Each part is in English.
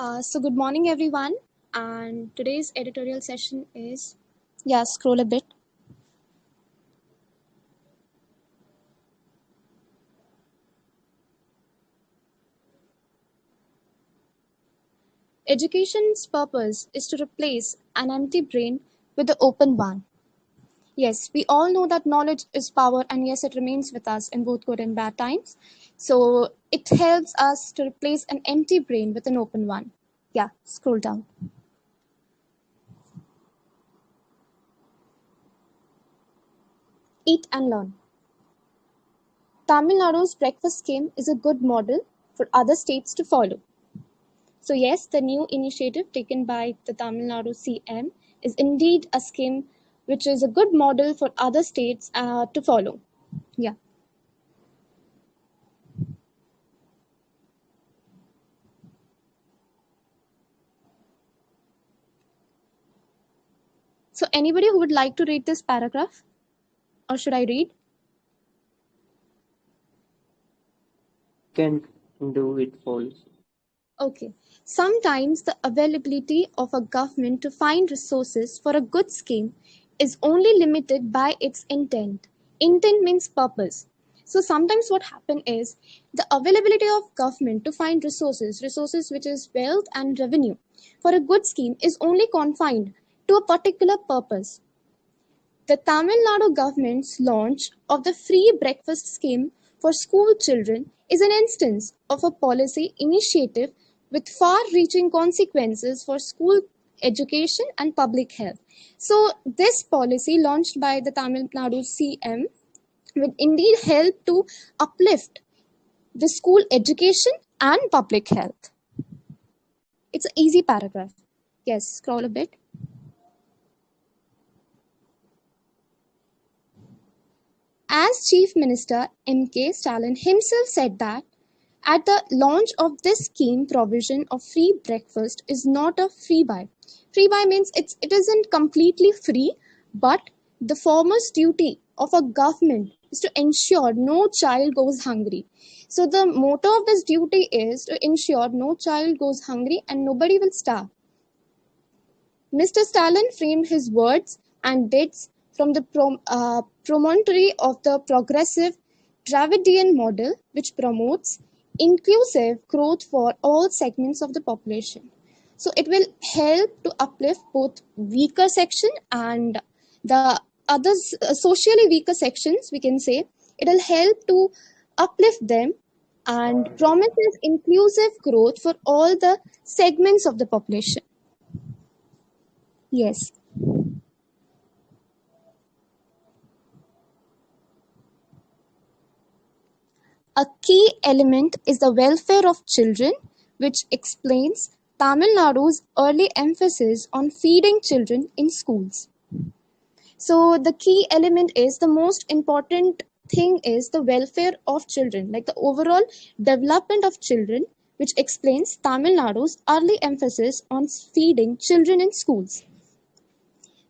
So good morning, everyone. And today's editorial session is, scroll a bit. Education's purpose is to replace an empty brain with an open one. Yes, we all know that knowledge is power, and yes, it remains with us in both good and bad times. So it helps us to replace an empty brain with an open one. Yeah, scroll down. Eat and learn. Tamil Nadu's breakfast scheme is a good model for other states to follow. So yes, the new initiative taken by the Tamil Nadu CM is indeed a scheme which is a good model for other states to follow. Yeah. So anybody who would like to read this paragraph, or should I read? Can do it for you. Okay. Sometimes the availability of a government to find resources for a good scheme is only limited by its intent. Intent means purpose. So sometimes what happens is the availability of government to find resources which is wealth and revenue for a good scheme is only confined to a particular purpose. The Tamil Nadu government's launch of the free breakfast scheme for school children is an instance of a policy initiative with far-reaching consequences for school education and public health. So this policy launched by the Tamil Nadu CM will indeed help to uplift the school education and public health. It's an easy paragraph. Yes, scroll a bit. As Chief Minister M.K. Stalin himself said that at the launch of this scheme, provision of free breakfast is not a free buy. Free buy means it isn't completely free, but the foremost duty of a government is to ensure no child goes hungry. So the motto of this duty is to ensure no child goes hungry and nobody will starve. Mr. Stalin framed his words and deeds from the promontory of the progressive Dravidian model, which promotes inclusive growth for all segments of the population. So it will help to uplift both weaker section and the others, socially weaker sections, we can say. It will help to uplift them and promises inclusive growth for all the segments of the population. Yes. A key element is the welfare of children, which explains Tamil Nadu's early emphasis on feeding children in schools. So the key element is the most important thing is the welfare of children, like the overall development of children, which explains Tamil Nadu's early emphasis on feeding children in schools.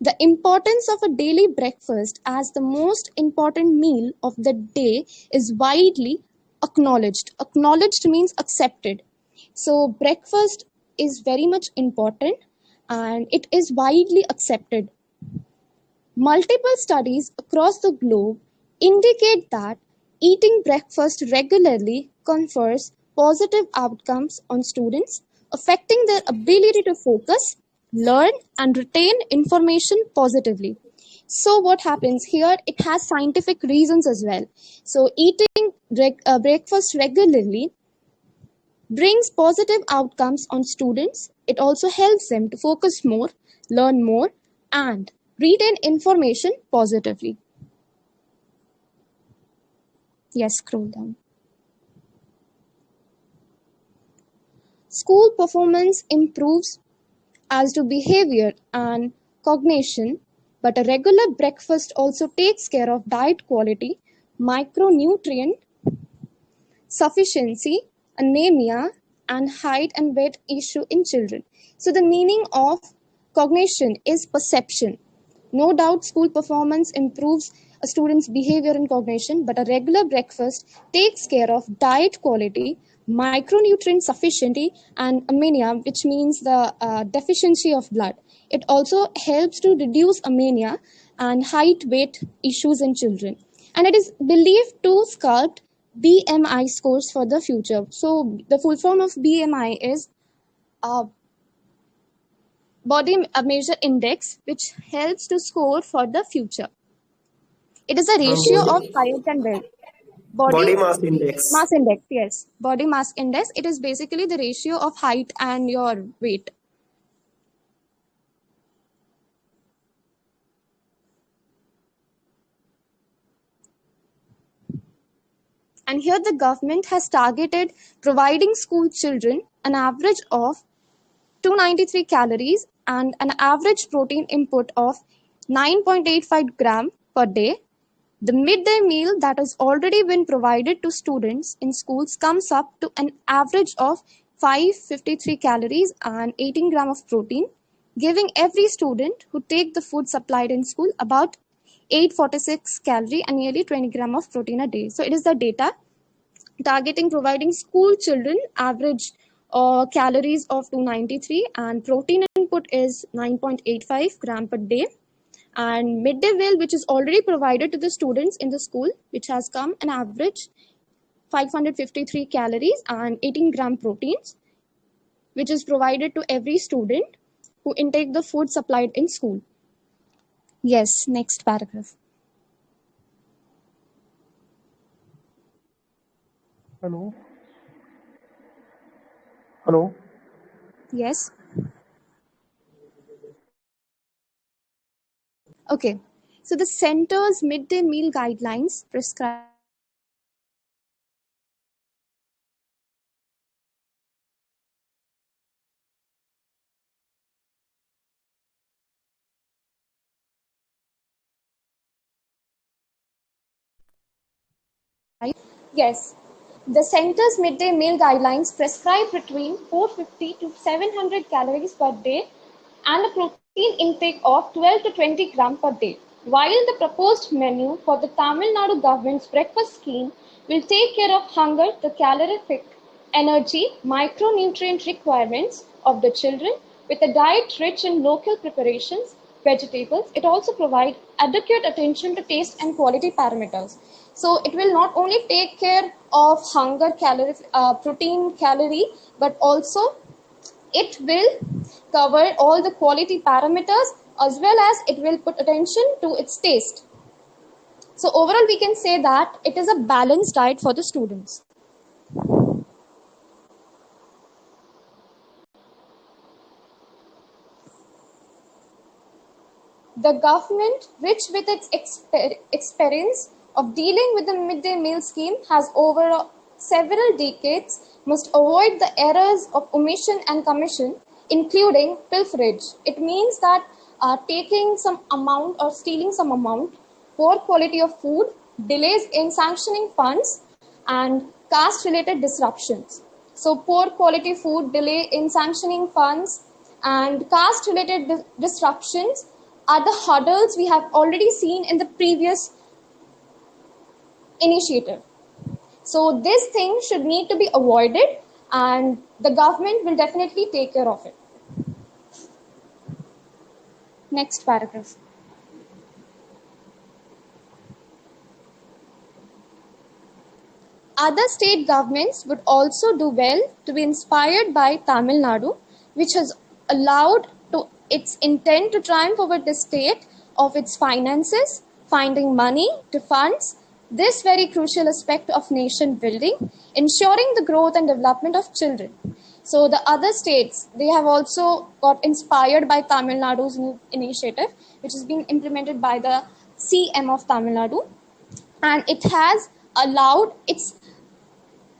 The importance of a daily breakfast as the most important meal of the day is widely acknowledged. Acknowledged means accepted. So, breakfast is very much important and it is widely accepted. Multiple studies across the globe indicate that eating breakfast regularly confers positive outcomes on students, affecting their ability to focus, learn, and retain information positively. So, what happens here? It has scientific reasons as well. So, eating breakfast regularly brings positive outcomes on students. It also helps them to focus more, learn more, and retain information positively. Yes, scroll down. School performance improves as do behavior and cognition, but a regular breakfast also takes care of diet quality, micronutrient sufficiency, anemia, and height and weight issue in children. So the meaning of cognition is perception. No doubt school performance improves a student's behavior and cognition, but a regular breakfast takes care of diet quality, micronutrient sufficiency, and anemia, which means the deficiency of blood. It also helps to reduce anemia and height weight issues in children. And it is believed to sculpt BMI scores for the future. So the full form of BMI is uh, body measure index, which helps to score for the future. It is a ratio of Body, height and weight. Body body mass index. mass index, yes. Body mass index. It is basically the ratio of height and your weight. And here the government has targeted providing school children an average of 293 calories and an average protein input of 9.85 gram per day. The midday meal that has already been provided to students in schools comes up to an average of 553 calories and 18 gram of protein, giving every student who take the food supplied in school about 846 calorie and nearly 20 gram of protein a day. So it is the data targeting providing school children average calories of 293 and protein input is 9.85 gram per day, and midday meal which is already provided to the students in the school, which has come an average 553 calories and 18 gram proteins, which is provided to every student who intake the food supplied in school. Yes, next paragraph. Hello. Hello. Yes. Okay. So the center's midday meal guidelines prescribe Yes, the center's midday meal guidelines prescribe between 450 to 700 calories per day and a protein intake of 12 to 20 grams per day. While the proposed menu for the Tamil Nadu government's breakfast scheme will take care of hunger, the calorific, energy, micronutrient requirements of the children with a diet rich in local preparations, vegetables, it also provides adequate attention to taste and quality parameters. So it will not only take care of hunger, protein, calorie, but also it will cover all the quality parameters as well as it will put attention to its taste. So overall, we can say that it is a balanced diet for the students. The government, rich with its experience of dealing with the midday meal scheme, has over several decades, must avoid the errors of omission and commission, including pilferage. It means that taking some amount or stealing some amount, poor quality of food, delays in sanctioning funds, and caste-related disruptions. So poor quality food, delay in sanctioning funds, and caste-related disruptions are the hurdles we have already seen in the previous initiative. So this thing should need to be avoided and the government will definitely take care of it. Next paragraph. Other state governments would also do well to be inspired by Tamil Nadu, which has allowed to its intent to triumph over the state of its finances, finding money to funds this very crucial aspect of nation building, ensuring the growth and development of children. So the other states, they have also got inspired by Tamil Nadu's new initiative, which is being implemented by the CM of Tamil Nadu, and it has allowed its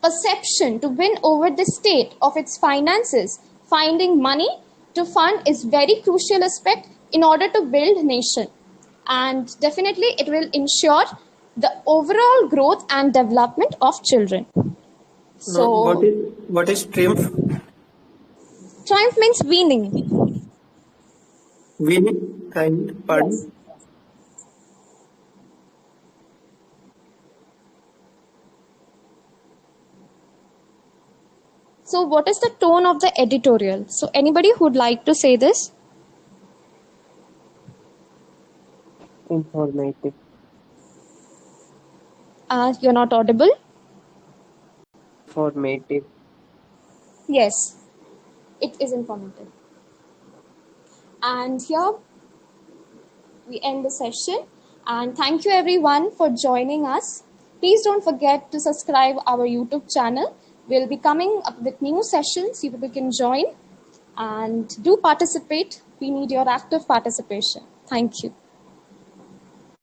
perception to win over the state of its finances. Finding money to fund is very crucial aspect in order to build nation, and definitely it will ensure the overall growth and development of children. No, So what is triumph? triumph means winning. Winning and Yes. pardon. So what is the tone of the editorial? So anybody who'd like to say this? Informative. You're not audible? Informative. Yes, it is informative. And here we end the session. And thank you everyone for joining us. Please don't forget to subscribe our YouTube channel. We'll be coming up with new sessions. You people can join and do participate. We need your active participation. Thank you.